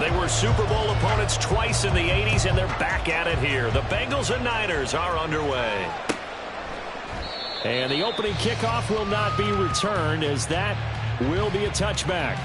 They were Super Bowl opponents twice in the 80s, and they're back at it here. The Bengals and Niners are underway. And the opening kickoff will not be returned, as that will be a touchback.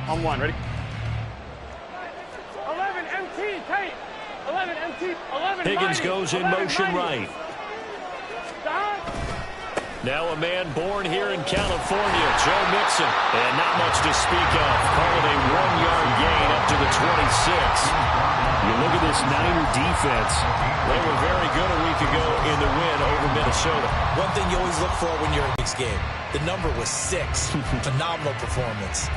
On one, ready? 11 MT, tight. 11 MT, 11 Higgins mighty. goes in 11 motion mighty. right. Now a man born here in California, Joe Mixon. And not much to speak of. Call it a 1-yard gain up to the 26. You look at this Niner defense. They were very good a week ago in the win over Minnesota. One thing you always look for when you're in this game, the number was 6. Phenomenal performance.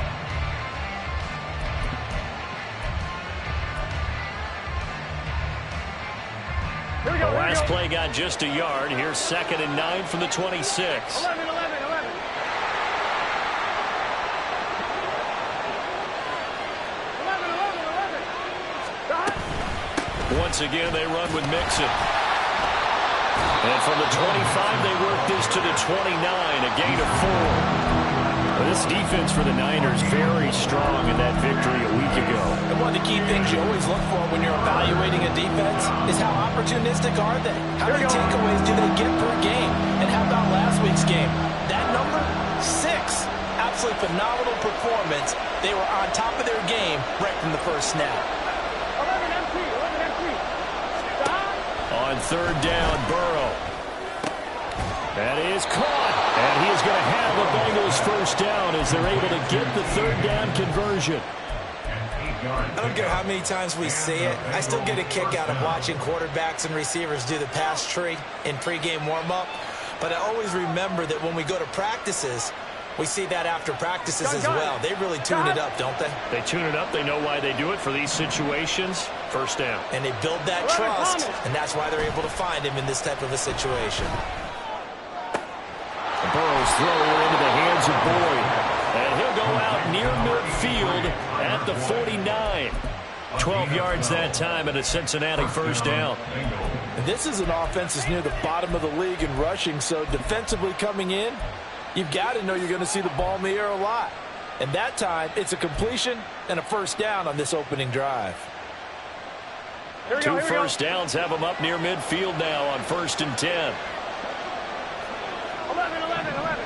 The last play got just a yard. Here's 2nd and 9 from the 26. 11, 11, 11. Once again, they run with Mixon. And from the 25, they work this to the 29, a gain of 4. Well, this defense for the Niners very strong in that victory a week ago. And one of the key things you always look for when you're evaluating a defense is how opportunistic are they? How many takeaways do they get per game? And how about last week's game? That number, 6. Absolutely phenomenal performance. They were on top of their game right from the first snap. 11 MT, 11 MT. On 3rd down, Burrow. That is caught. And he is going to have the Bengals first down as they're able to get the 3rd down conversion. I don't care how many times we see it. I still get a kick out of watching quarterbacks and receivers do the pass tree in pregame warm-up. But I always remember that when we go to practices, we see that after practices as well. They really tune it up, don't they? They tune it up. They know why they do it for these situations. First down. And they build that trust, and that's why they're able to find him in this type of a situation. Burrow's throw into the hands of Boyd. And he'll go out near midfield at the 49. 12 yards that time and a Cincinnati first down. And this is an offense that's near the bottom of the league in rushing, so defensively coming in, you've got to know you're going to see the ball in the air a lot. And that time, it's a completion and a first down on this opening drive. Two first downs have them up near midfield now on 1st and 10. 11, 11, 11.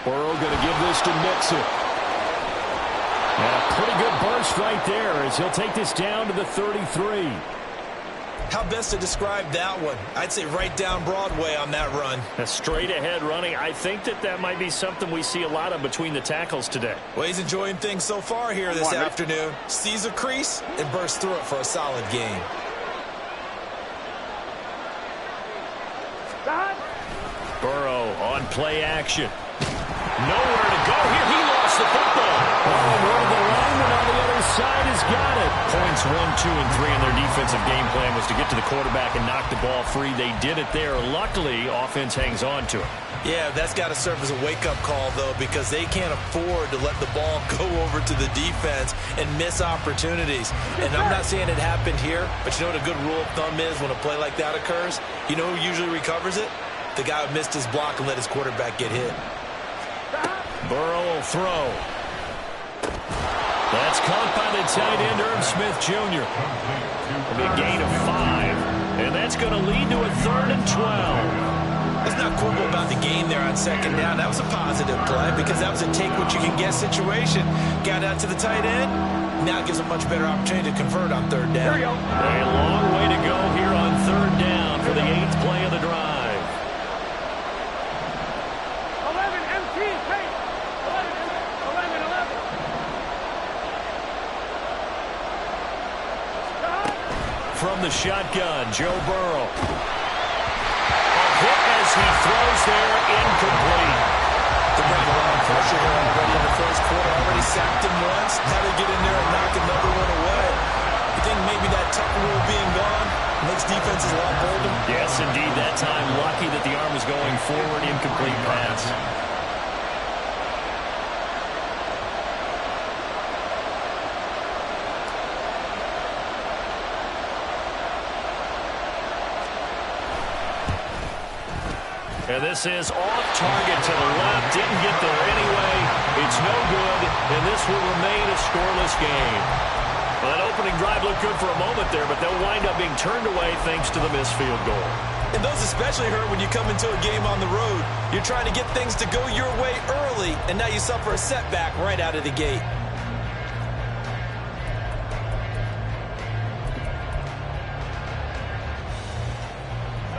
Burrow going to give this to Mixon. And a pretty good burst right there as he'll take this down to the 33. How best to describe that one? I'd say right down Broadway on that run. A straight ahead running. I think that might be something we see a lot of between the tackles today. Well, he's enjoying things so far here this afternoon. Sees a crease and bursts through it for a solid gain. Burrow on play action. Nowhere to go here. He lost the football. Oh, one of the linemen on the other side has got it. Points 1, 2, and 3 in their defensive game plan was to get to the quarterback and knock the ball free. They did it there. Luckily, offense hangs on to it. Yeah, that's got to serve as a wake-up call, though, because they can't afford to let the ball go over to the defense and miss opportunities. And I'm not saying it happened here, but you know what a good rule of thumb is when a play like that occurs? You know who usually recovers it? The guy who missed his block and let his quarterback get hit. Burrow will throw. That's caught by the tight end, Irv Smith Jr. It'll be a gain of 5, and that's going to lead to a 3rd and 12. Let's not quibble about the gain there on 2nd down. That was a positive play because that was a take-what-you-can-get situation. Got out to the tight end. Now it gives a much better opportunity to convert on 3rd down. Here we go. A long way to go here on 3rd down for the 8th play of the drive. 11 MT, hey. 11. From the shotgun, Joe Burrow. A hit as he throws there, incomplete. They're bringing a lot of pressure here already in the first quarter. Already sacked him once. Now they get in there and knock another one away. You think maybe that tuck rule being gone makes defenses a lot bolder? Yes, indeed. That time, lucky that the arm was going forward, incomplete pass. And this is off target to the left. Didn't get there anyway. It's no good, and this will remain a scoreless game. Well, that opening drive looked good for a moment there, but they'll wind up being turned away thanks to the missed field goal. And those especially hurt when you come into a game on the road. You're trying to get things to go your way early, and now you suffer a setback right out of the gate.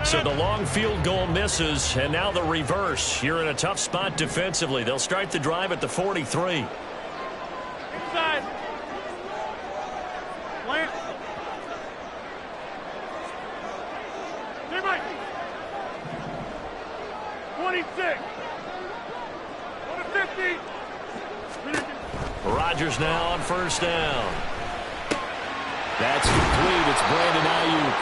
So the long field goal misses, and now the reverse. You're in a tough spot defensively. They'll start the drive at the 43. Inside. Plant. Hey, Mike. 26. 150. Rodgers now on 1st down. That's complete. It's Brandon Ayuk.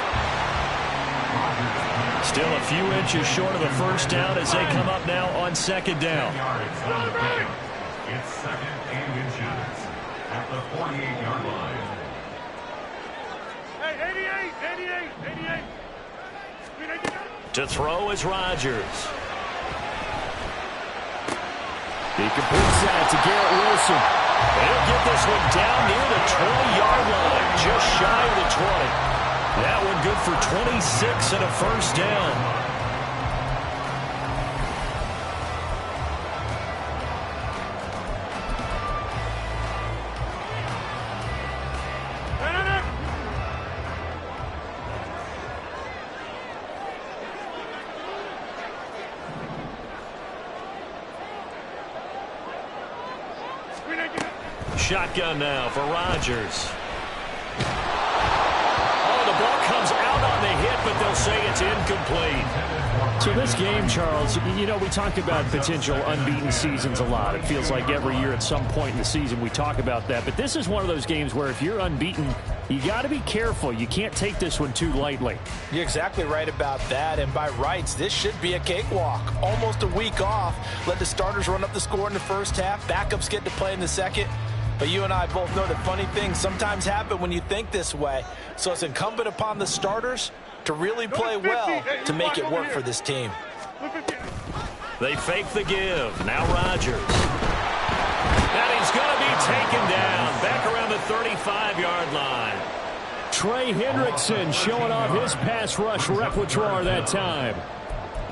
Still a few inches short of the 1st down as they come up now on 2nd down. It's 2nd and inches at the 48-yard line. Hey, 88. To throw is Rodgers. He completes that to Garrett Wilson. And he'll get this one down near the 20-yard line, just shy of the 20. That one good for 26 and a 1st down. Shotgun now for Rodgers. The ball comes out on the hit, but they'll say it's incomplete. So this game, Charles, you know, we talk about potential unbeaten seasons a lot. It feels like every year at some point in the season we talk about that. But this is one of those games where if you're unbeaten, you got to be careful. You can't take this one too lightly. You're exactly right about that. And by rights, this should be a cakewalk. Almost a week off. Let the starters run up the score in the first half. Backups get to play in the second. But you and I both know that funny things sometimes happen when you think this way. So it's incumbent upon the starters to really play well to make it work for this team. They fake the give. Now Rodgers. And he's going to be taken down back around the 35-yard line. Trey Hendrickson showing off his pass rush repertoire that time.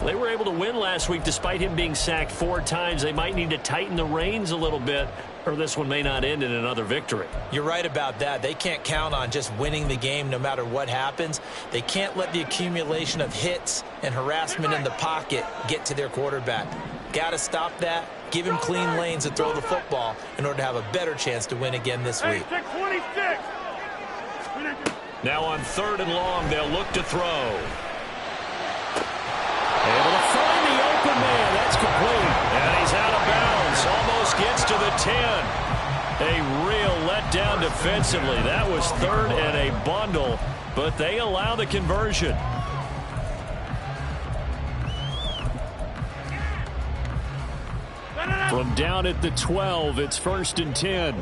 They were able to win last week despite him being sacked 4 times. They might need to tighten the reins a little bit, or this one may not end in another victory. You're right about that. They can't count on just winning the game no matter what happens. They can't let the accumulation of hits and harassment in the pocket get to their quarterback. Got to stop that. Give him clean lanes to throw the football in order to have a better chance to win again this week. Now on 3rd and long, they'll look to throw. Able to find the open man. That's complete. And he's out of bounds. Almost gets to the 10. A real letdown defensively. That was 3rd and a bundle, but they allow the conversion. From down at the 12, it's 1st and 10.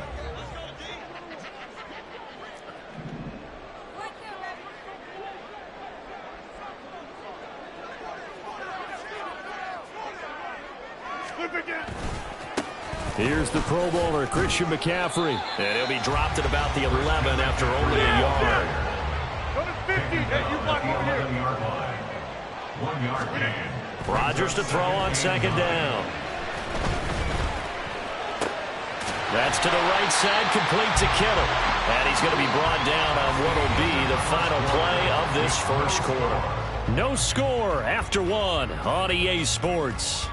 Here's the Pro Bowler, Christian McCaffrey. And he'll be dropped at about the 11 after only a yard. Go to 50. Hey, you block over here. 11-yard line. 1 yard gain. Rodgers to throw on second down. That's to the right side, complete to Kittle. And he's going to be brought down on what will be the final play of this first quarter. No score after 1 on EA Sports.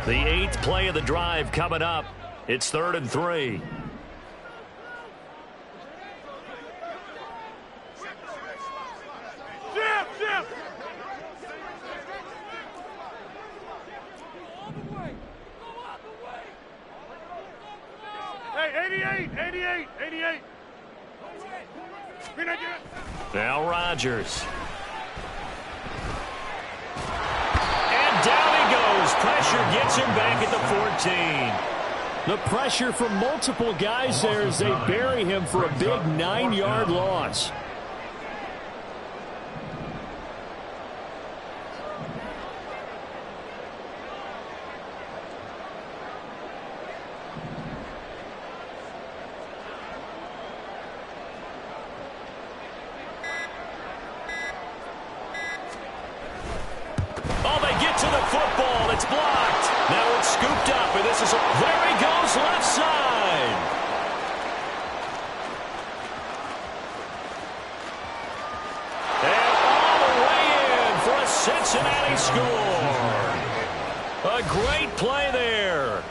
The 8th play of the drive coming up. It's 3rd and 3. Hey, 88. Now Rodgers. And down he goes. Pressure gets him back at the 14. The pressure from multiple guys there as they bury him for a big 9-yard loss. To the football, it's blocked. Now it's scooped up, and this is there he goes, left side. And all the way in for a Cincinnati score. A great play there.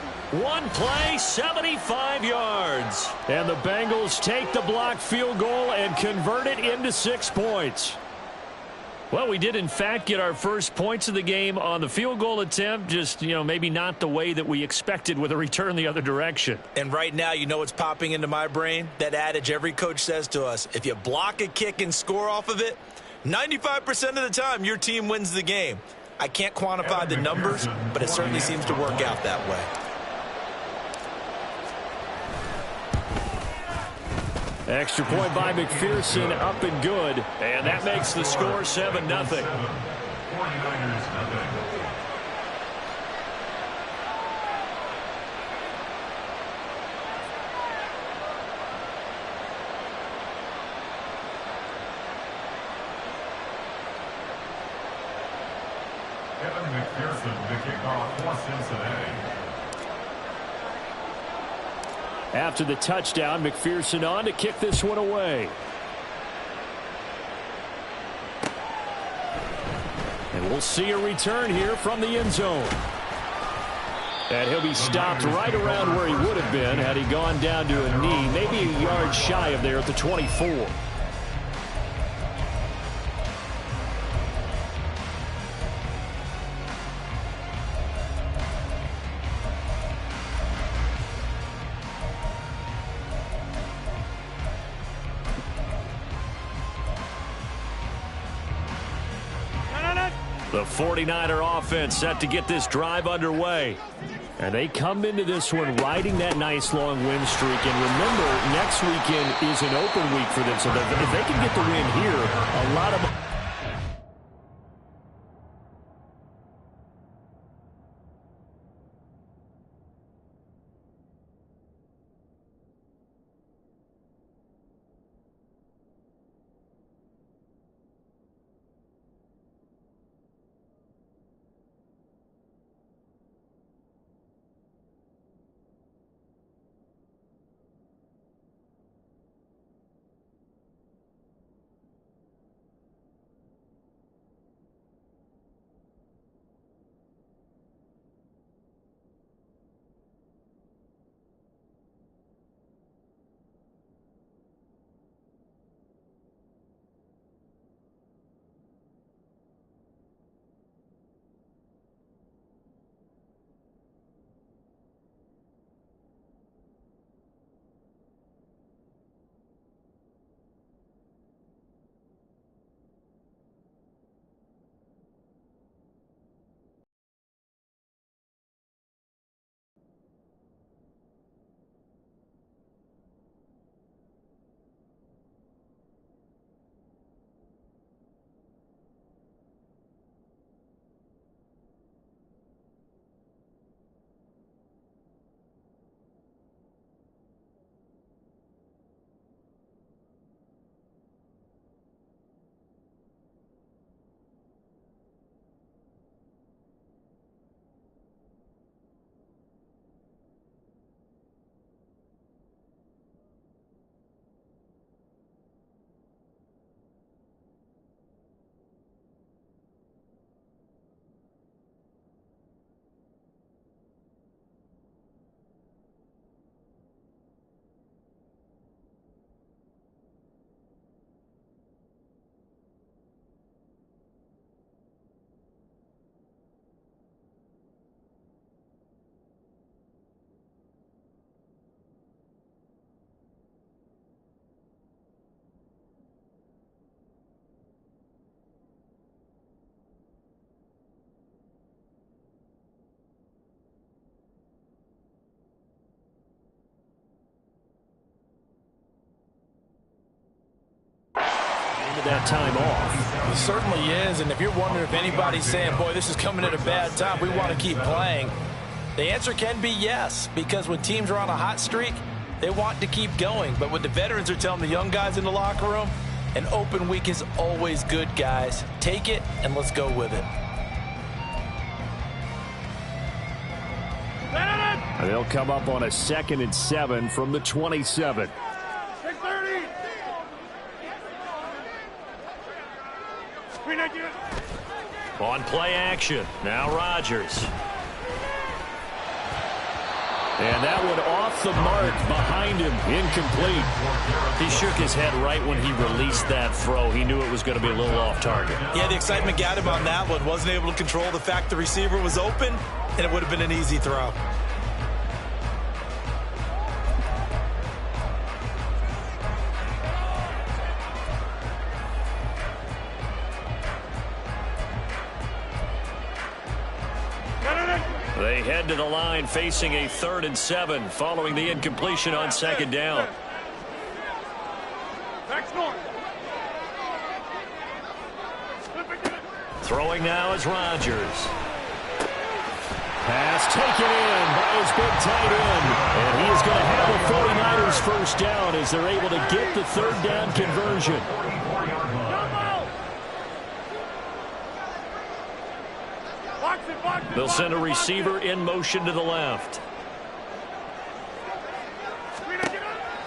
One play, 75 yards. And the Bengals take the blocked field goal and convert it into 6 points. Well, we did, in fact, get our first points of the game on the field goal attempt. Just, maybe not the way that we expected with a return the other direction. And right now, you know what's popping into my brain? That adage every coach says to us, if you block a kick and score off of it, 95% of the time, your team wins the game. I can't quantify the numbers, but it certainly seems to work out that way. Extra point by McPherson, up and good. And that makes the score 7-0. 49ers nothing. Evan McPherson, the kickoff for Cincinnati. After the touchdown, McPherson on to kick this one away. And we'll see a return here from the end zone. And he'll be stopped right around where he would have been had he gone down to a knee, maybe a yard shy of there at the 24. The 49er offense set to get this drive underway. And they come into this one riding that nice long win streak. And remember, next weekend is an open week for them. So if they can get the win here, a lot of... needed that time off. It certainly is, and if you're wondering if anybody's saying, boy, this is coming at a bad time, we want to keep playing, the answer can be yes, because when teams are on a hot streak, they want to keep going. But what the veterans are telling the young guys in the locker room, an open week is always good, guys. Take it, and let's go with it. They'll come up on a 2nd and 7 from the 27. 630. On play action. Now Rodgers. And that one off the mark behind him. Incomplete. He shook his head right when he released that throw. He knew it was going to be a little off target. Yeah, the excitement got him on that one. Wasn't able to control the fact the receiver was open, and it would have been an easy throw. They head to the line facing a 3rd and 7 following the incompletion on 2nd down. Throwing now is Rodgers. Pass taken in by his big tight end. And he is going to have the 49ers first down as they're able to get the 3rd down conversion. They'll send a receiver in motion to the left.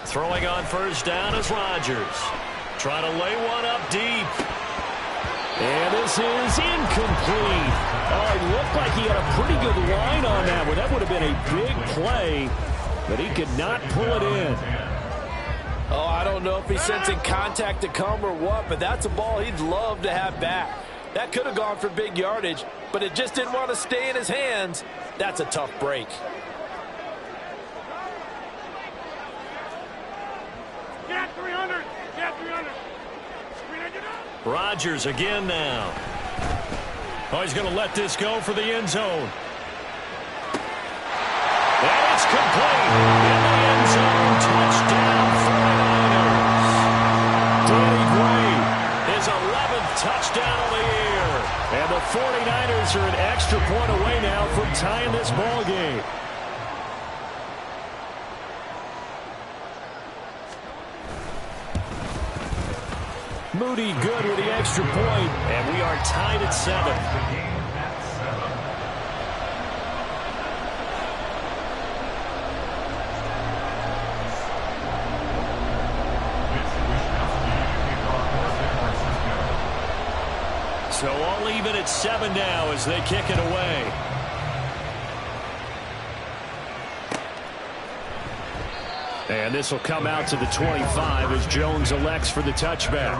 Throwing on 1st down is Rodgers. Trying to lay one up deep. And this is incomplete. Oh, it looked like he had a pretty good line on that one. That would have been a big play, but he could not pull it in. Oh, I don't know if he's sensing contact to come or what, but that's a ball he'd love to have back. That could have gone for big yardage, but it just didn't want to stay in his hands. That's a tough break. Get 300. Get 300. Rodgers again now. Oh, he's going to let this go for the end zone. And it's complete. In the end zone. Touchdown 49ers. Danny Gray, his 11th touchdown of the year. And the 49ers are an extra point away now from tying this ball game. Moody good with the extra point. And we are tied at 7. So all even at 7 now as they kick it away. And this will come out to the 25 as Jones elects for the touchback.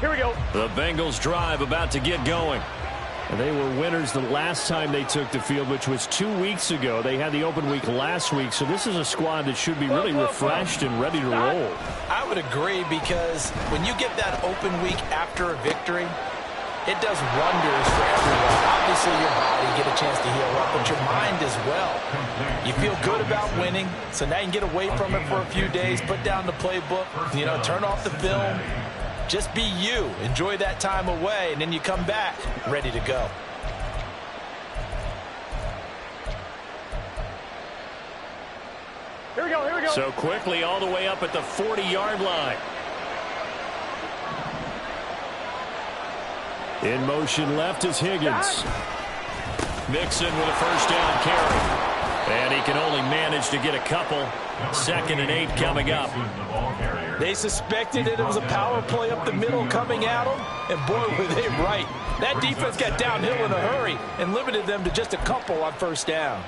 Here we go. The Bengals drive about to get going. And they were winners the last time they took the field, which was 2 weeks ago. They had the open week last week, so this is a squad that should be really refreshed and ready to roll. I would agree, because when you get that open week after a victory, it does wonders for everyone. Obviously, your body get a chance to heal up, but your mind as well. You feel good about winning, so now you can get away from it for a few days, put down the playbook, turn off the film. Just be you. Enjoy that time away, and then you come back ready to go. Here we go. Here we go. So quickly all the way up at the 40-yard line. In motion left is Higgins. Mixon with a first down carry. And he can only manage to get a couple. 2nd and 8 coming up. They suspected it was a power play up the middle coming at them, and boy, were they right. That defense got downhill in a hurry and limited them to just a couple on 1st down.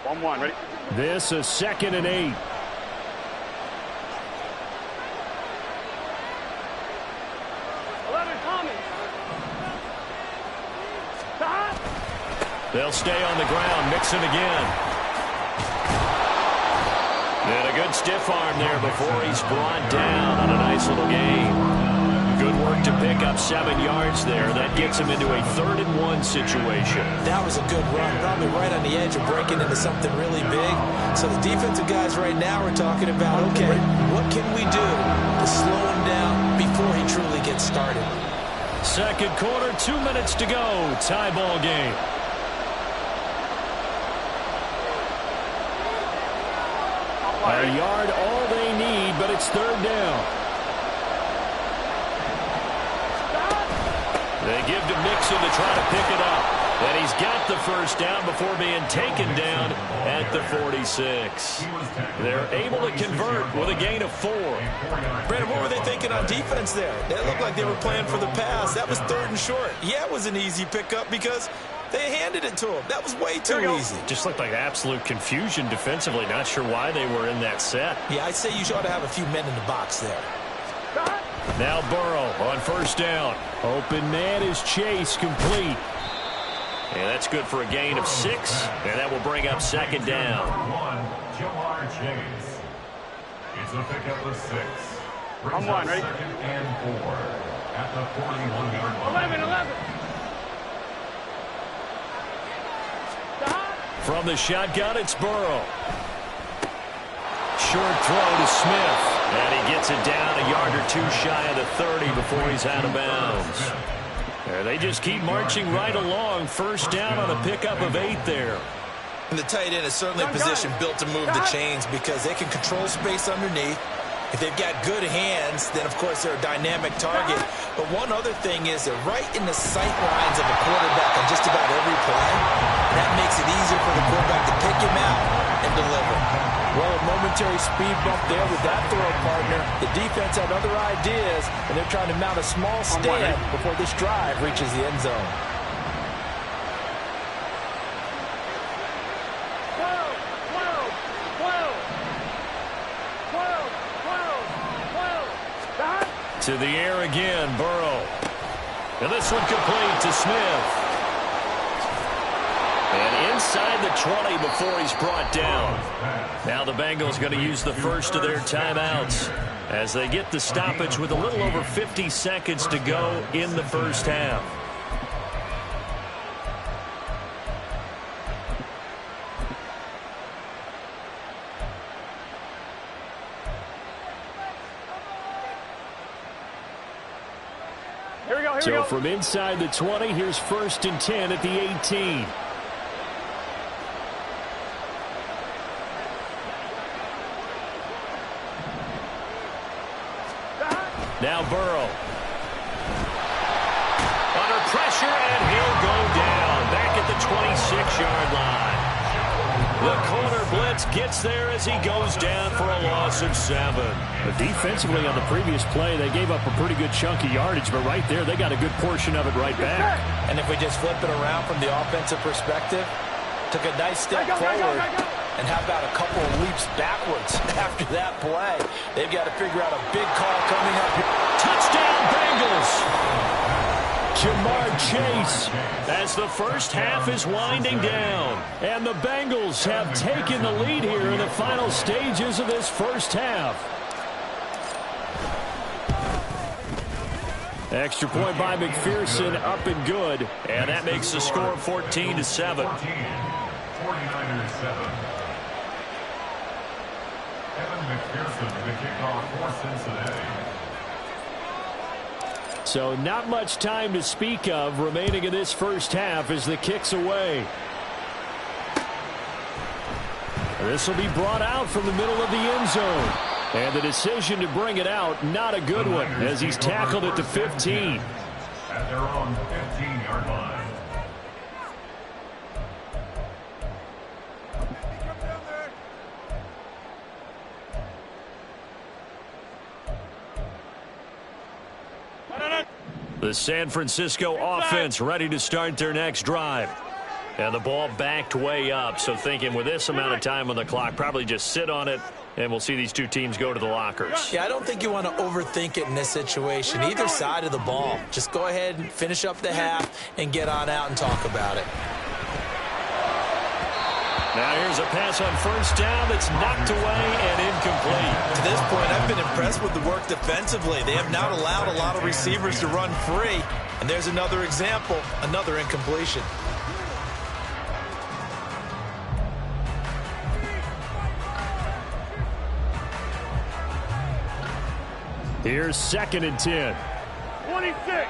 1-1, ready? This is 2nd and 8. They'll stay on the ground. Mixon again. And a good stiff arm there before he's brought down on a nice little game. Good work to pick up 7 yards there. That gets him into a 3rd-and-1 situation. That was a good run, probably right on the edge of breaking into something really big. So the defensive guys right now are talking about, okay, what can we do to slow him down before he truly gets started? Second quarter, 2 minutes to go. Tie ball game. A yard, all they need, but it's 3rd down. They give to Mixon to try to pick it up. And he's got the 1st down before being taken down at the 46. They're able to convert with a gain of 4. Brandon, what were they thinking on defense there? They looked like they were playing for the pass. That was 3rd and short. Yeah, it was an easy pickup because they handed it to him. That was way too easy. Just looked like absolute confusion defensively. Not sure why they were in that set. Yeah, I'd say you ought to have a few men in the box there. Now Burrow on 1st down. Open man is Chase, complete. And that's good for a gain of 6, and that will bring up 2nd down. Jamar Chase. It's a pickup of 6. I'm 1, ready? 2nd and 4 at the 41-yard line. 11. From the shotgun, it's Burrow. Short throw to Smith. And he gets it down a yard or 2 shy of the 30 before he's out of bounds. They just keep marching right along. 1st down on a pickup of 8 there. And the tight end is certainly a position built to move the chains because they can control space underneath. If they've got good hands, then, of course, they're a dynamic target. But one other thing is they're right in the sight lines of a quarterback on just about every play. And that makes it easier for the quarterback to pick him out and deliver. Well, a momentary speed bump there with that throw, partner. The defense had other ideas, and they're trying to mount a small stand before this drive reaches the end zone. 12. To the air again, Burrow. And this one complete to Smith. And inside the 20 before he's brought down. Now the Bengals going to use the first of their timeouts as they get the stoppage with a little over 50 seconds to go in the 1st half. Here we go. So from inside the 20, here's 1st and 10 at the 18. Now Burrow. Under pressure, and he'll go down. Back at the 26-yard line. The corner blitz gets there as he goes down for a loss of 7. Defensively on the previous play, they gave up a pretty good chunk of yardage, but right there, they got a good portion of it right back. And if we just flip it around from the offensive perspective, took a nice step forward. And how about a couple of leaps backwards after that play? They've got to figure out a big call coming up here. Touchdown, Bengals! Jamar Chase as the 1st half is winding down. And the Bengals have taken the lead here in the final stages of this 1st half. Extra point by McPherson, up and good. And that makes the score 14-7. 49ers 7. Evan McPherson, the kickoff for Cincinnati. So not much time to speak of remaining in this 1st half as the kick's away. This will be brought out from the middle of the end zone. And the decision to bring it out, not a good one, as he's tackled at the 15. At their own 15-yard line. The San Francisco offense ready to start their next drive. And the ball backed way up, so thinking with this amount of time on the clock, probably just sit on it, and we'll see these two teams go to the lockers. Yeah, I don't think you want to overthink it in this situation. Either side of the ball. Just go ahead and finish up the half and get on out and talk about it. Now here's a pass on first down that's knocked away and incomplete. To this point, I've been impressed with the work defensively. They have not allowed a lot of receivers to run free. And there's another example, another incompletion. Here's 2nd and 10. 26.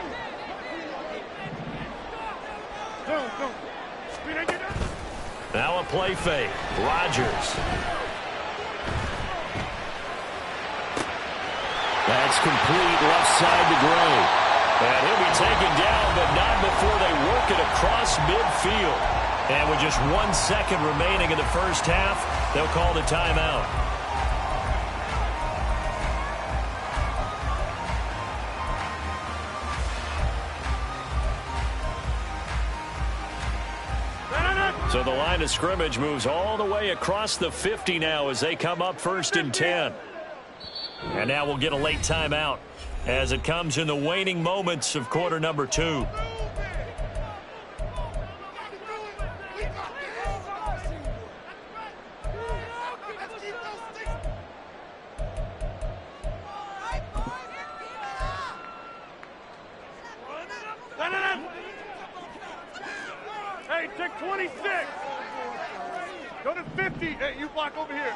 Now a play fake. Rodgers. That's complete left side to Gray. And he'll be taken down, but not before they work it across midfield. And with just 1 second remaining in the first half, they'll call the timeout. So the line of scrimmage moves all the way across the 50 now as they come up 1st and 10. And now we'll get a late timeout as it comes in the waning moments of quarter number 2. Hey, check 26. Go to 50. Hey, you block over here.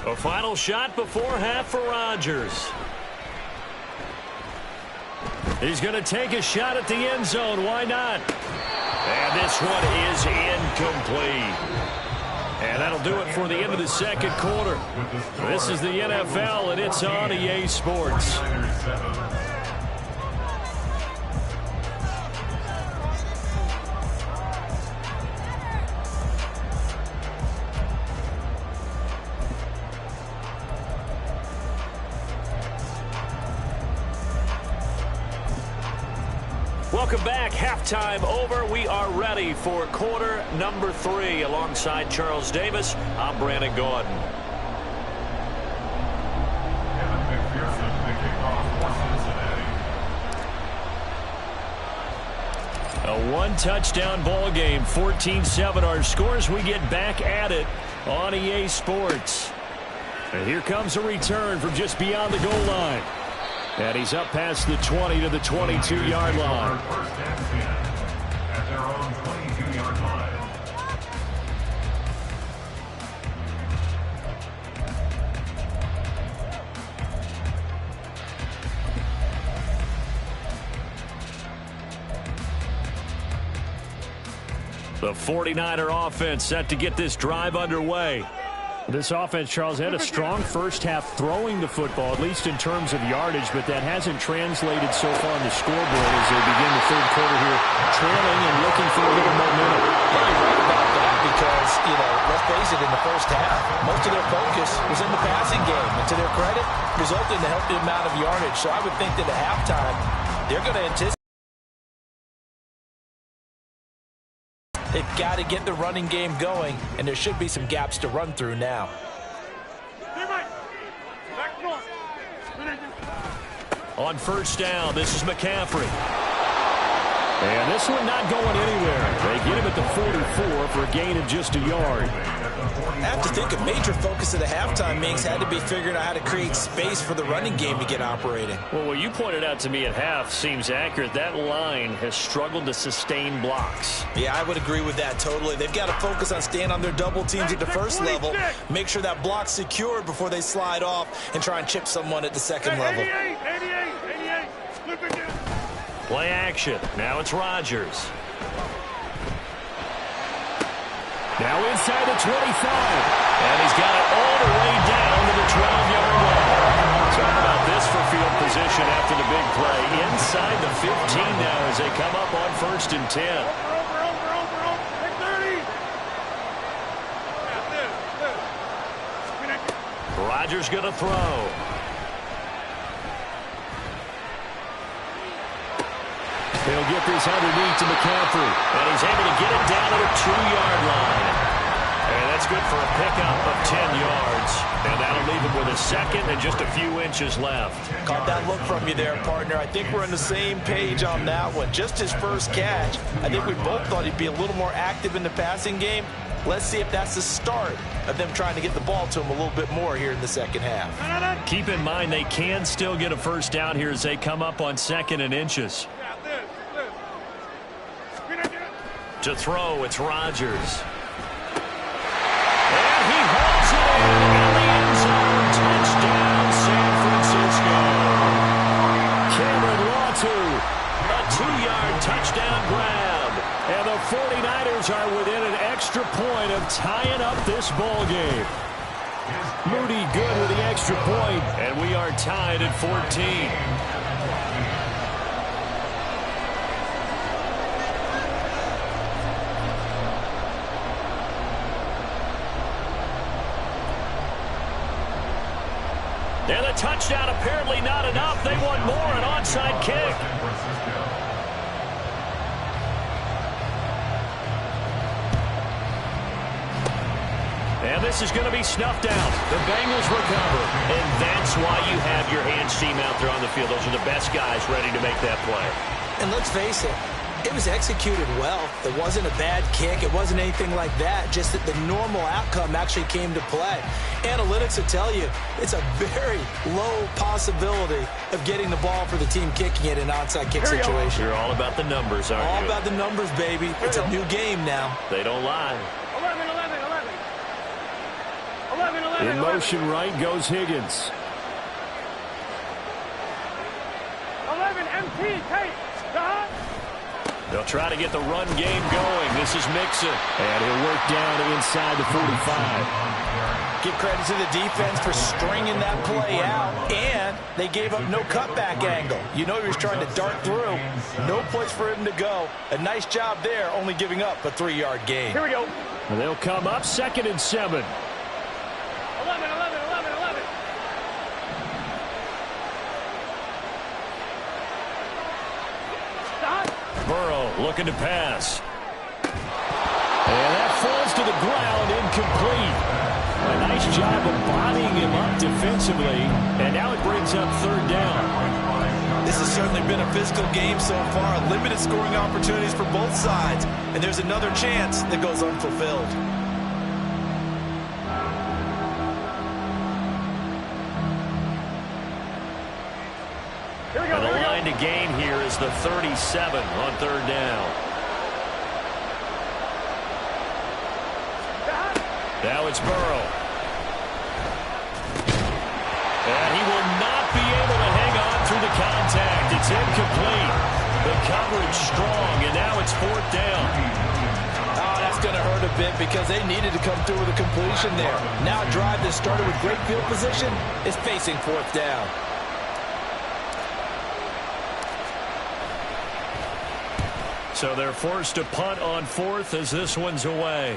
A final shot before half for Rodgers. He's going to take a shot at the end zone. Why not? And this one is incomplete. And that'll do it for the end of the second quarter. This is the NFL, and it's on EA Sports. Welcome back. Halftime over. We are ready for quarter number 3. Alongside Charles Davis, I'm Brandon Gaudin. A one-touchdown ball game, 14-7 our scores. We get back at it on EA Sports. And here comes a return from just beyond the goal line. And he's up past the 20 to the 22-yard line. First and 10 at their own 22-yard line. The 49er offense set to get this drive underway. This offense, Charles, had a strong first half throwing the football, at least in terms of yardage, but that hasn't translated so far on the scoreboard as they begin the third quarter here, trailing and looking for a little momentum. Yeah, you're right about that because, let's face it, in the first half, most of their focus was in the passing game. And to their credit, resulted in a healthy amount of yardage. So I would think that at halftime, they're going to anticipate. They've got to get the running game going, and there should be some gaps to run through now. On first down, this is McCaffrey. And this one not going anywhere. They get him at the 44 for a gain of just a yard. I have to think a major focus of the halftime meetings had to be figuring out how to create space for the running game to get operating. Well, what you pointed out to me at half seems accurate. That line has struggled to sustain blocks. Yeah, I would agree with that totally. They've got to focus on staying on their double teams at the first level, make sure that block's secured before they slide off and try and chip someone at the second level. 88. Flip it down. Play action. Now it's Rodgers. Now inside the 25. And he's got it all the way down to the 12-yard line. Talk about this for field position after the big play. Inside the 15 now as they come up on 1st and 10. Over. Take 30. Rodgers going to throw. He'll get this underneath to McCaffrey. And he's able to get it down to the 2-yard line. And that's good for a pickup of 10 yards. And that'll leave him with a second and just a few inches left. Caught that look from you there, partner. I think we're on the same page on that one. Just his first catch. I think we both thought he'd be a little more active in the passing game. Let's see if that's the start of them trying to get the ball to him a little bit more here in the second half. Keep in mind they can still get a first down here as they come up on 2nd and inches. To throw, it's Rodgers. And he hauls it in the end zone. Touchdown, San Francisco. Cameron Latu, a 2-yard touchdown grab. And the 49ers are within an extra point of tying up this ball game. Moody good with the extra point, and we are tied at 14. And the touchdown apparently not enough. They want more, an onside kick. And this is going to be snuffed out. The Bengals recover. And that's why you have your hands team out there on the field. Those are the best guys ready to make that play. And let's face it, it was executed well. It wasn't a bad kick. It wasn't anything like that. Just that the normal outcome actually came to play. Analytics will tell you it's a very low possibility of getting the ball for the team kicking it in an onside kick situation. You're all about the numbers, aren't you? All about the numbers, baby. It's a new game now. They don't lie. 11. In motion right goes Higgins. 11, MT, tape. They'll try to get the run game going. This is Mixon. And he'll work down inside the 45. Give credit to the defense for stringing that play out. And they gave up no cutback angle. You know he was trying to dart through. No place for him to go. A nice job there, only giving up a 3-yard gain. Here we go. And they'll come up 2nd and 7. 11. Burrow looking to pass. And that falls to the ground, incomplete. A nice job of bodying him up defensively. And now it brings up 3rd down. This has certainly been a physical game so far. Limited scoring opportunities for both sides. And there's another chance that goes unfulfilled. And the line to gain here is the 37 on 3rd down. Now it's Burrow. And he will not be able to hang on through the contact. It's incomplete. The coverage strong, and now it's 4th down. Oh, that's going to hurt a bit because they needed to come through with a completion there. Now a drive that started with great field position is facing 4th down. So they're forced to punt on 4th as this one's away.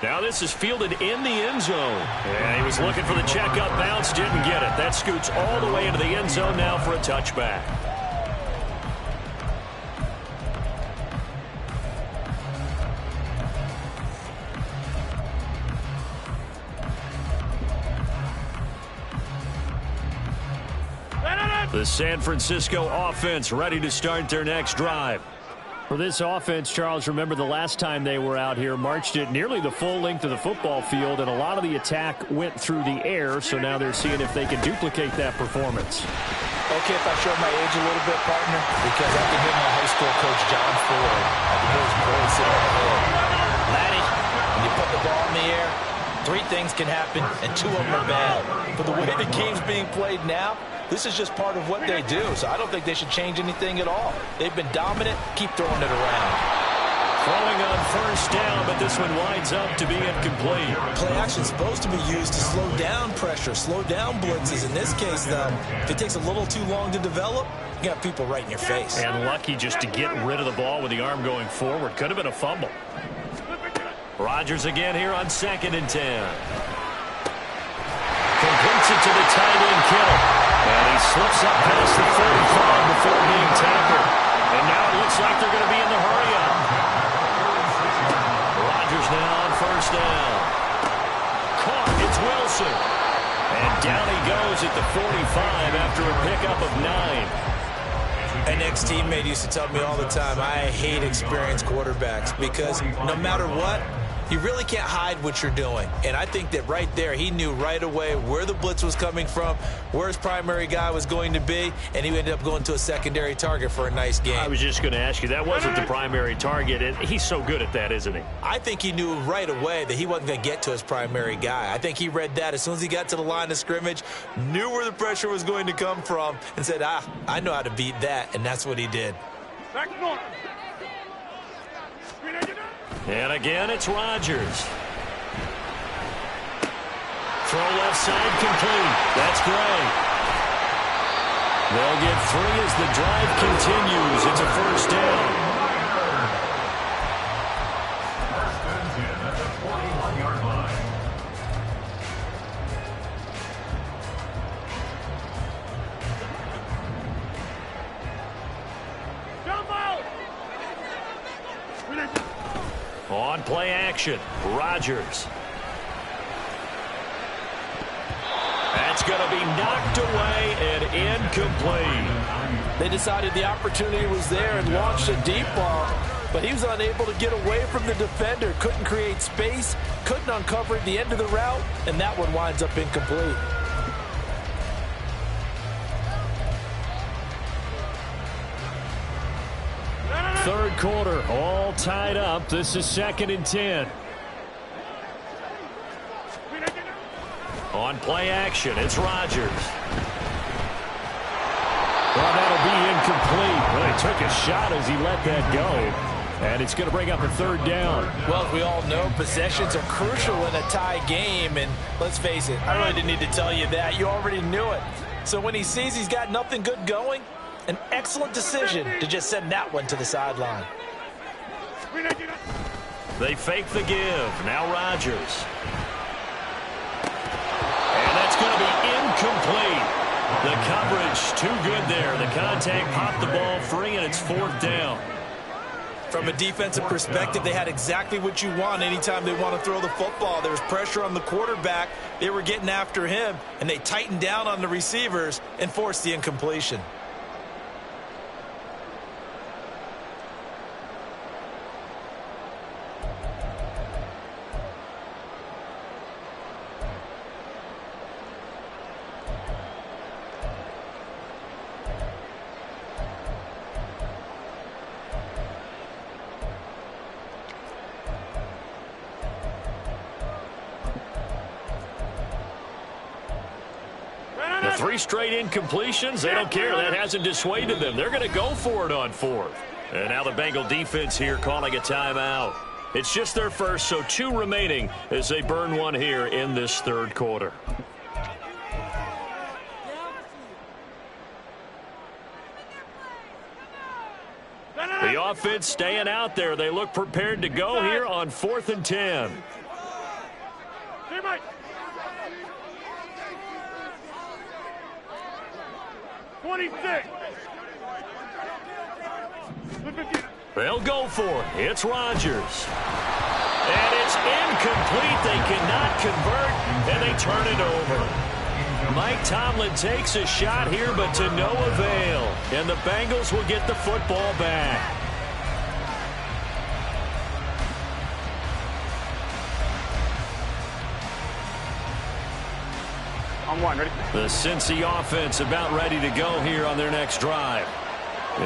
Now this is fielded in the end zone. And he was looking for the checkup bounce, didn't get it. That scoots all the way into the end zone now for a touchback. The San Francisco offense ready to start their next drive. For this offense, Charles, remember the last time they were out here, marched it nearly the full length of the football field, and a lot of the attack went through the air, so now they're seeing if they can duplicate that performance. Okay, if I show my age a little bit, partner, because I can hear my high school coach, John Ford. I can hear his voice in my head. Laddie, when you put the ball in the air, 3 things can happen, and 2 of them are bad. For the way the game's being played now, this is just part of what they do, so I don't think they should change anything at all. They've been dominant. Keep throwing it around. Throwing on 1st down, but this one winds up to be incomplete. Play action's supposed to be used to slow down pressure, slow down blitzes. In this case, though, if it takes a little too long to develop, you got people right in your face. And lucky just to get rid of the ball with the arm going forward. Could have been a fumble. Rodgers again here on 2nd and 10. Completes it to the tight end, Kittle. And he slips up past the 45 before being tackled. And now it looks like they're going to be in the hurry-up. Rodgers now on 1st down. Caught. It's Wilson. And down he goes at the 45 after a pickup of 9. An ex-teammate used to tell me all the time, I hate experienced quarterbacks because no matter what, you really can't hide what you're doing. And I think that right there, he knew right away where the blitz was coming from, where his primary guy was going to be, and he ended up going to a secondary target for a nice game. I was just going to ask you, that wasn't the primary target, and he's so good at that, isn't he? I think he knew right away that he wasn't going to get to his primary guy. I think he read that as soon as he got to the line of scrimmage, knew where the pressure was going to come from, and said, I know how to beat that, and that's what he did. Back north. And again, it's Rodgers. Throw left side complete. That's Gray. They'll get 3 as the drive continues. It's a first down. First and 10 at the 41-yard line. Jump out. On play action, Rodgers. That's going to be knocked away and incomplete. They decided the opportunity was there and launched a deep ball, but he was unable to get away from the defender, couldn't create space, couldn't uncover the end of the route, and that one winds up incomplete. Third quarter, all tied up. This is 2nd and 10. On play action, it's Rodgers. Well, that'll be incomplete. Well, he took a shot as he let that go. And it's going to bring up a 3rd down. Well, as we all know, possessions are crucial in a tie game. And let's face it, I really didn't need to tell you that. You already knew it. So when he sees he's got nothing good going, an excellent decision to just send that one to the sideline. They fake the give. Now Rodgers. And that's going to be incomplete. The coverage too good there. The contact popped the ball free, and it's 4th down. From a defensive perspective, they had exactly what you want anytime they want to throw the football. There was pressure on the quarterback. They were getting after him, and they tightened down on the receivers and forced the incompletion. The 3 straight incompletions, they don't care. That hasn't dissuaded them. They're going to go for it on 4th. And now the Bengal defense here calling a timeout. It's just their first, so 2 remaining as they burn one here in this 3rd quarter. The offense staying out there. They look prepared to go here on 4th and 10. 26. They'll go for it. It's Rodgers. And it's incomplete. They cannot convert, and they turn it over. Mike Tomlin takes a shot here, but to no avail. And the Bengals will get the football back. The Cincy offense about ready to go here on their next drive.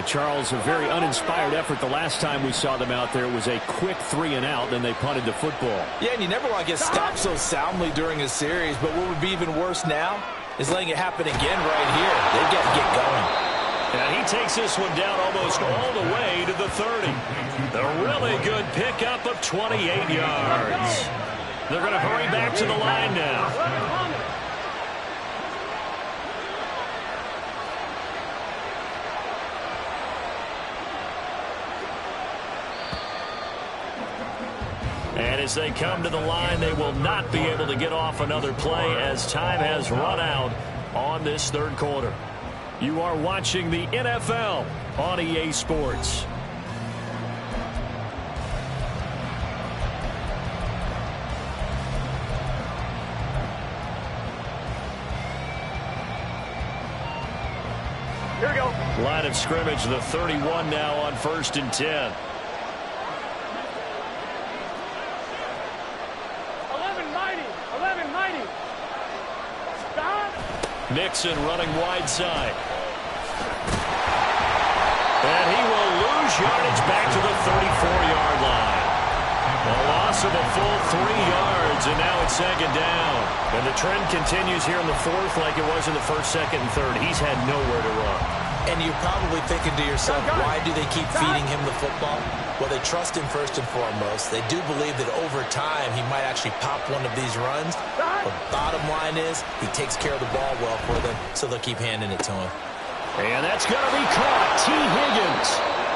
Charles, a very uninspired effort the last time we saw them out there. It was a quick 3-and-out, then they punted the football. Yeah, and you never want to get stopped so soundly during a series, but what would be even worse now is letting it happen again right here. They've got to get going. And he takes this one down almost all the way to the 30. A really good pickup of 28 yards. They're going to hurry back to the line now. And as they come to the line, they will not be able to get off another play as time has run out on this 3rd quarter. You are watching the NFL on EA Sports. Here we go. Line of scrimmage, the 31 now on 1st and 10. Mixon running wide side. And he will lose yardage back to the 34-yard line. A loss of a full 3 yards, and now it's second down. And the trend continues here in the fourth like it was in the first, second, and third. He's had nowhere to run. And you're probably thinking to yourself, why do they keep feeding him the football? Well, they trust him first and foremost. They do believe that over time he might actually pop one of these runs. But bottom line is he takes care of the ball well for them, so they'll keep handing it to him. And that's going to be caught. T. Higgins.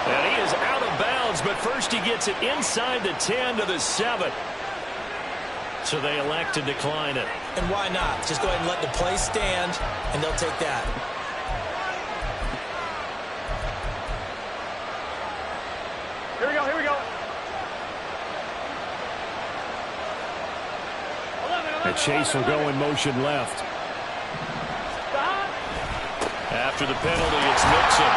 And he is out of bounds, but first he gets it inside the 10 to the 7. So they elect to decline it. And why not? Just go ahead and let the play stand, and they'll take that. Here we go, here we go. And Chase will go in motion left. After the penalty, it's Mixon.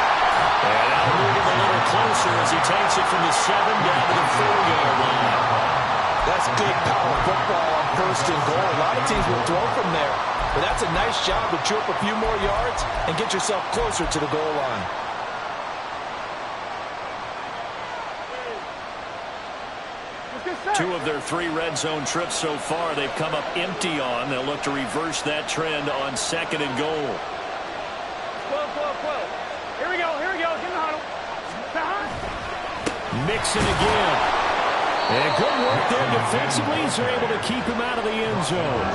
And now moving a little closer as he takes it from the 7 down to the 4-yard line. That's good power football on first and goal. A lot of teams will throw from there. But that's a nice job to chew up a few more yards and get yourself closer to the goal line. Two of their 3 red zone trips so far they've come up empty on. They'll look to reverse that trend on second and goal. 12. Here we go. Get in the huddle. Mixon again. And good work there defensively as they're able to keep him out of the end zone.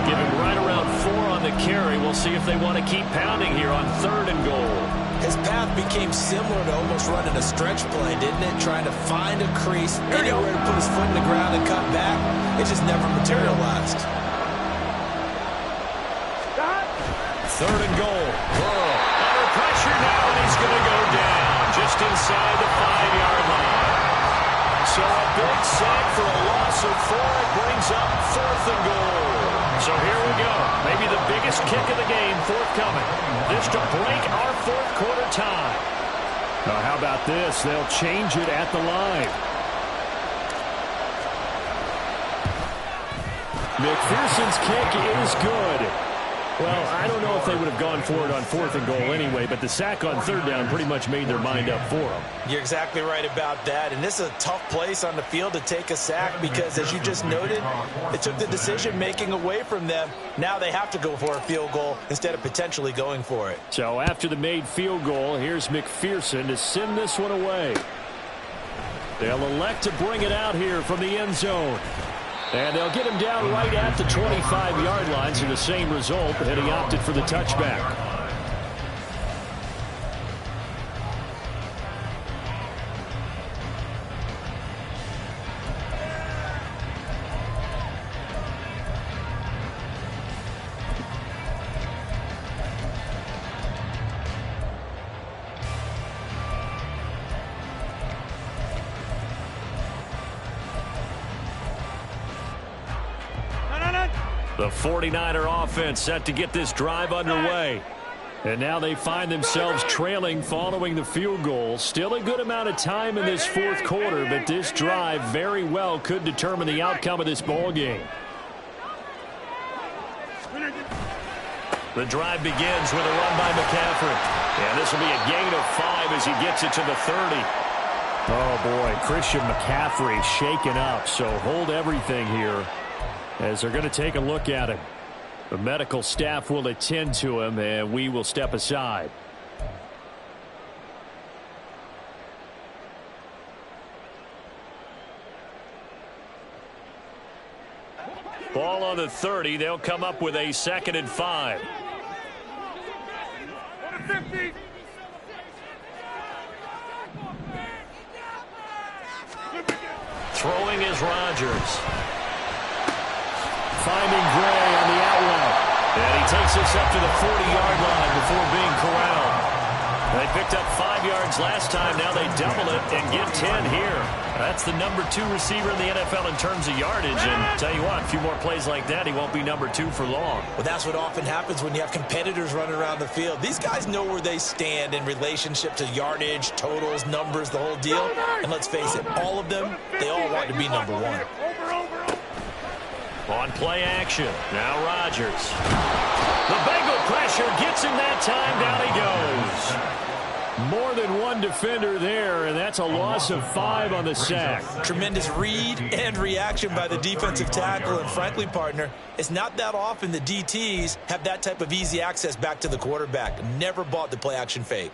Give him right around 4 on the carry. We'll see if they want to keep pounding here on third and goal. His path became similar to almost running a stretch play, didn't it? Trying to find a crease, anywhere to put his foot in the ground and cut back. It just never materialized. Third and goal. Whoa. Under pressure now, and he's going to go down just inside the 5-yard line. So a big sack for a loss of 4. It brings up fourth and goal. So here we go. Maybe the biggest kick of the game forthcoming. This to break our fourth quarter tie. Now, how about this? They'll change it at the line. McPherson's kick is good. Well, I don't know if they would have gone for it on fourth and goal anyway, but the sack on third down pretty much made their mind up for them. You're exactly right about that, and this is a tough place on the field to take a sack because, as you just noted, it took the decision-making away from them. Now they have to go for a field goal instead of potentially going for it. So after the made field goal, here's McPherson to send this one away. They'll elect to bring it out here from the end zone. And they'll get him down right at the 25-yard line, so the same result, and he opted for the touchback. The 49er offense set to get this drive underway. And now they find themselves trailing following the field goal. Still a good amount of time in this fourth quarter, but this drive very well could determine the outcome of this ball game. The drive begins with a run by McCaffrey. And this will be a gain of 5 as he gets it to the 30. Oh, boy, Christian McCaffrey shaken up, so hold everything here as they're going to take a look at him. The medical staff will attend to him, and we will step aside. Ball on the 30. They'll come up with a 2nd and 5. Throwing is Rodgers. Finding Gray on the out route. And he takes this up to the 40-yard line before being corralled. They picked up 5 yards last time. Now they double it and get 10 here. That's the number 2 receiver in the NFL in terms of yardage. And tell you what, a few more plays like that, he won't be number 2 for long. Well, that's what often happens when you have competitors running around the field. These guys know where they stand in relationship to yardage, totals, numbers, the whole deal. And let's face it, all of them, they all want to be number 1. On play action, now Rodgers. The Bengal pressure gets him that time. Down he goes. More than one defender there, and that's a loss of 5 on the sack. Tremendous read and reaction by the defensive tackle. And frankly, partner, it's not that often the DTs have that type of easy access back to the quarterback. Never bought the play action fake.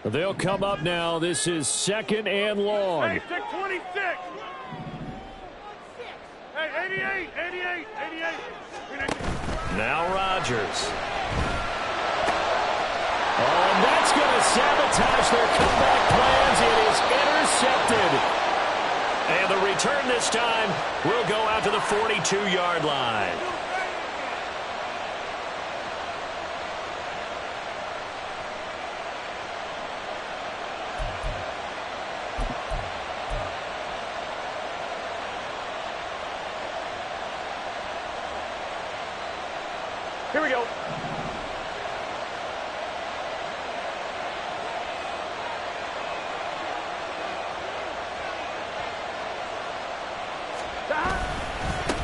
They'll come up now. This is 2nd and long. Hey, stick 26. Hey, 88. Now Rodgers. Oh, and that's going to sabotage their comeback plans. It is intercepted. And the return this time will go out to the 42-yard line. Here we go.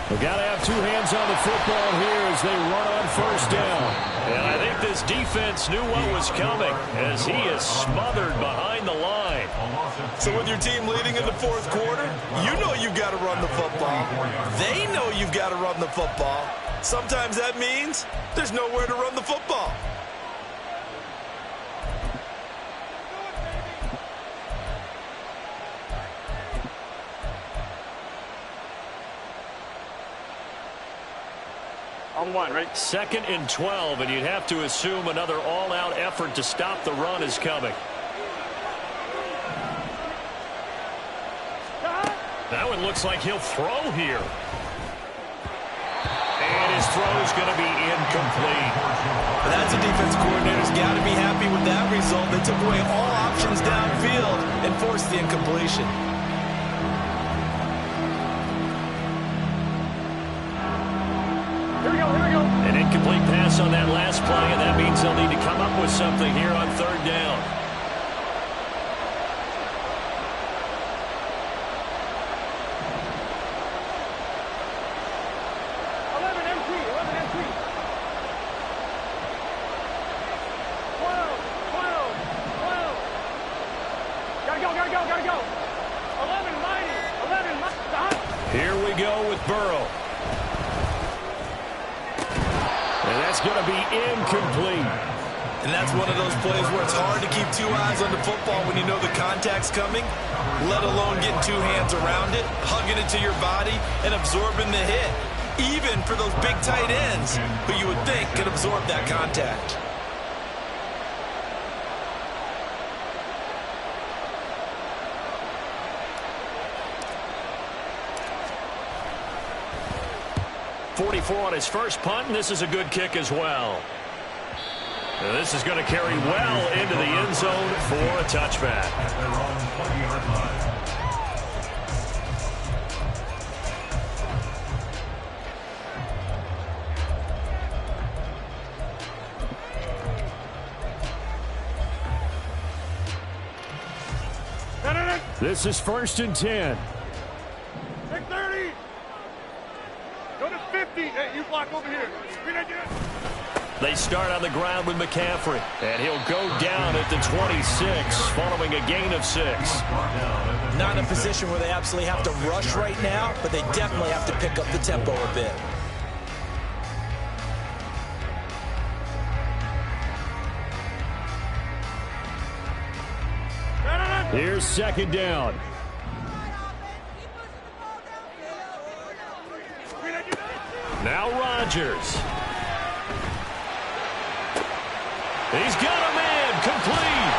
We've got to have 2 hands on the football here as they run on 1st down. And I think this defense knew what was coming as he is smothered behind the line. So with your team leading in the 4th quarter, you know you've got to run the football. They know you've got to run the football. Sometimes that means there's nowhere to run the football. On 1, right? 2nd and 12, and you'd have to assume another all-out effort to stop the run is coming. That one looks like he'll throw here. And his throw is going to be incomplete. That's a defense coordinator's got to be happy with that result. They took away all options downfield and forced the incompletion. Here we go. An incomplete pass on that last play, and that means they'll need to come up with something here on 3rd down. Gotta go. 11, mighty. Here we go with Burrow. And that's going to be incomplete. And that's one of those plays where it's hard to keep 2 eyes on the football when you know the contact's coming, let alone getting 2 hands around it, hugging it to your body, and absorbing the hit. Even for those big tight ends who you would think could absorb that contact. .44 on his first punt, and this is a good kick as well. And this is going to carry well into the end zone for a touchback. This is 1st and 10. 30. Go to 50. Hey, you block over here. They start on the ground with McCaffrey, and he'll go down at the 26 following a gain of 6. Not in a position where they absolutely have to rush right now, but they definitely have to pick up the tempo a bit. Here's 2nd down. Now Rodgers. He's got a man complete.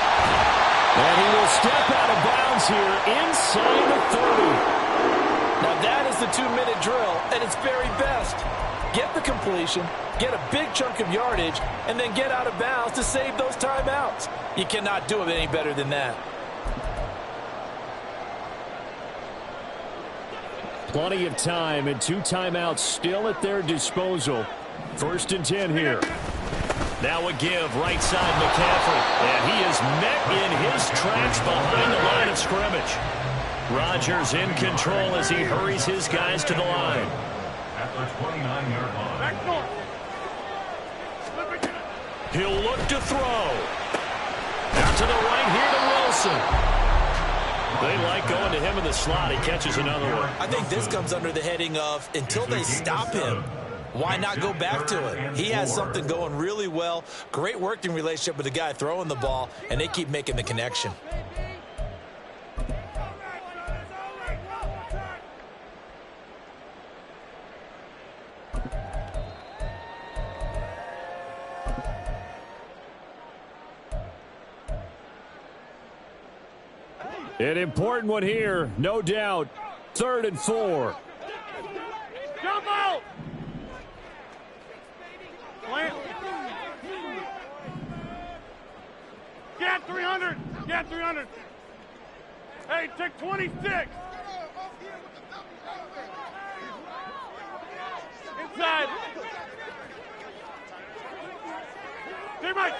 And he will step out of bounds here inside the 30. Now that is the 2-minute drill at its very best. Get the completion, get a big chunk of yardage, and then get out of bounds to save those timeouts. You cannot do it any better than that. Plenty of time and 2 timeouts still at their disposal. 1st and 10 here. Now a give right side McCaffrey. And he is met in his tracks behind the line of scrimmage. Rodgers in control as he hurries his guys to the line. At the 29-yard line. Back north. He'll look to throw. Out to the right here to Wilson. They like going to him in the slot. He catches another one. I think this comes under the heading of until they stop him, why not go back to it? He has something going really well. Great working relationship with the guy throwing the ball, and they keep making the connection. An important one here, no doubt. 3rd and 4. Jump out! Plant. Get 300! Get 300! Hey, take 26! Inside! Stay right!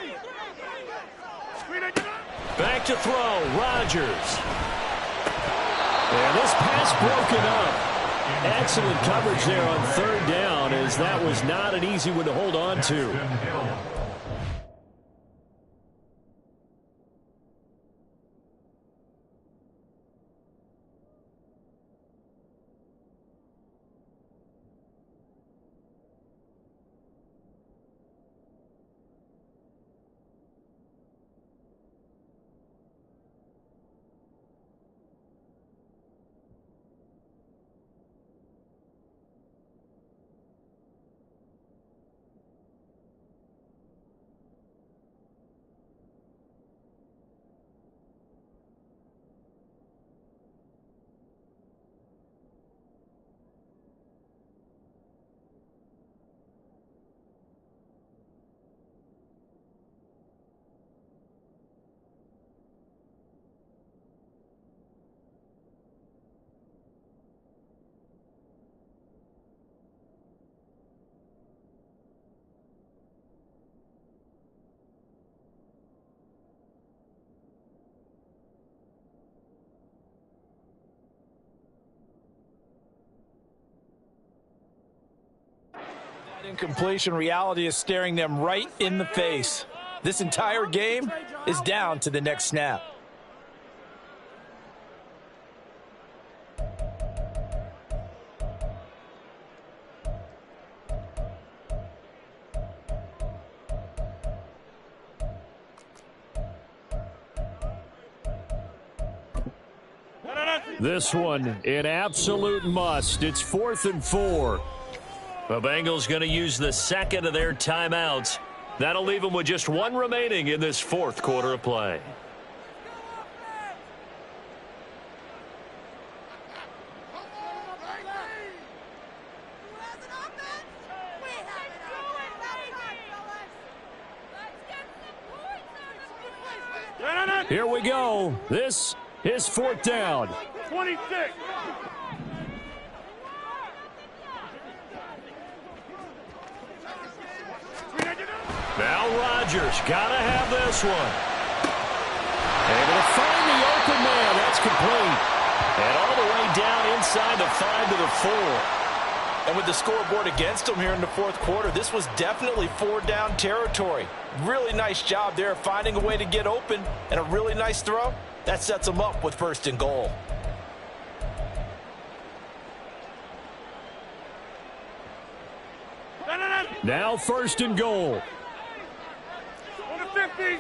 Back to throw, Rodgers. And this pass broken up. Excellent coverage there on 3rd down, as that was not an easy one to hold on to. Incompletion reality is staring them right in the face. This entire game is down to the next snap. This one, an absolute must. It's 4th and 4. The Bengals going to use the second of their timeouts. That'll leave them with just one remaining in this 4th quarter of play. Here we go. This is 4th down. 26! Now Rodgers got to have this one. Able to find the open man. That's complete. And all the way down inside the 5 to the 4. And with the scoreboard against them here in the 4th quarter, this was definitely 4-down territory. Really nice job there finding a way to get open, and a really nice throw. That sets them up with 1st and goal. Now 1st and goal. Go to 50!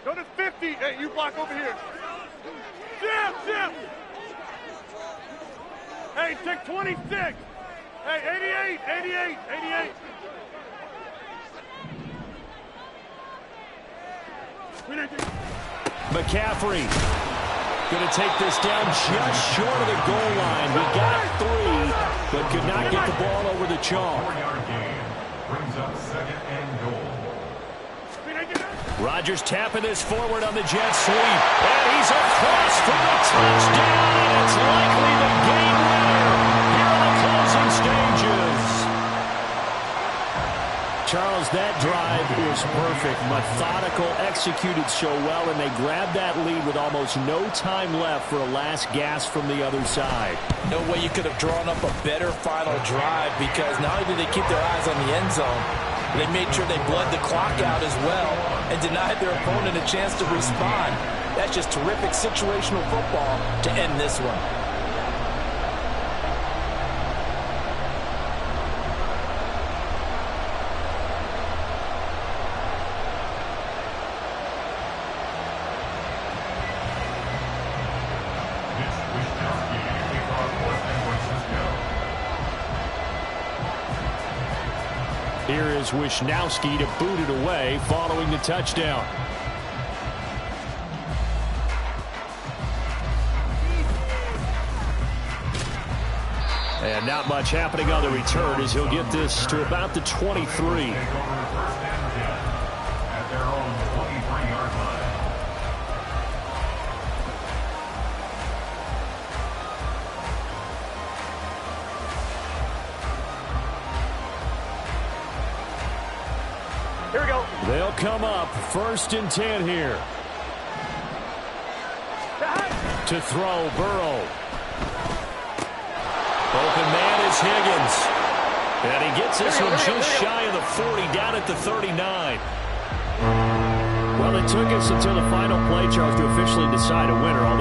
Go to 50! Hey, you block over here. Jim! Hey, take 26! Hey, 88! McCaffrey going to take this down just short of the goal line. He got 3, but could not get the ball over the chalk. 4-yard gain brings up 2nd and goal. Rodgers tapping this forward on the jet sweep. And he's across for the touchdown. And it's likely the game winner here in the closing stages. Charles, that drive was perfect. Methodical, executed so well, and they grabbed that lead with almost no time left for a last gasp from the other side. No way you could have drawn up a better final drive, because not only did they keep their eyes on the end zone, they made sure they bled the clock out as well and denied their opponent a chance to respond. That's just terrific situational football to end this one. Here is Wishnowsky to boot it away following the touchdown. And not much happening on the return as he'll get this to about the 23. At their own 23-yard line. Here we go. They'll come up 1st and 10 here. To throw, Burrow. Open man is Higgins. And he gets this one just shy of the 40, down at the 39. Well, it took us until the final play, Charles, to officially decide a winner, although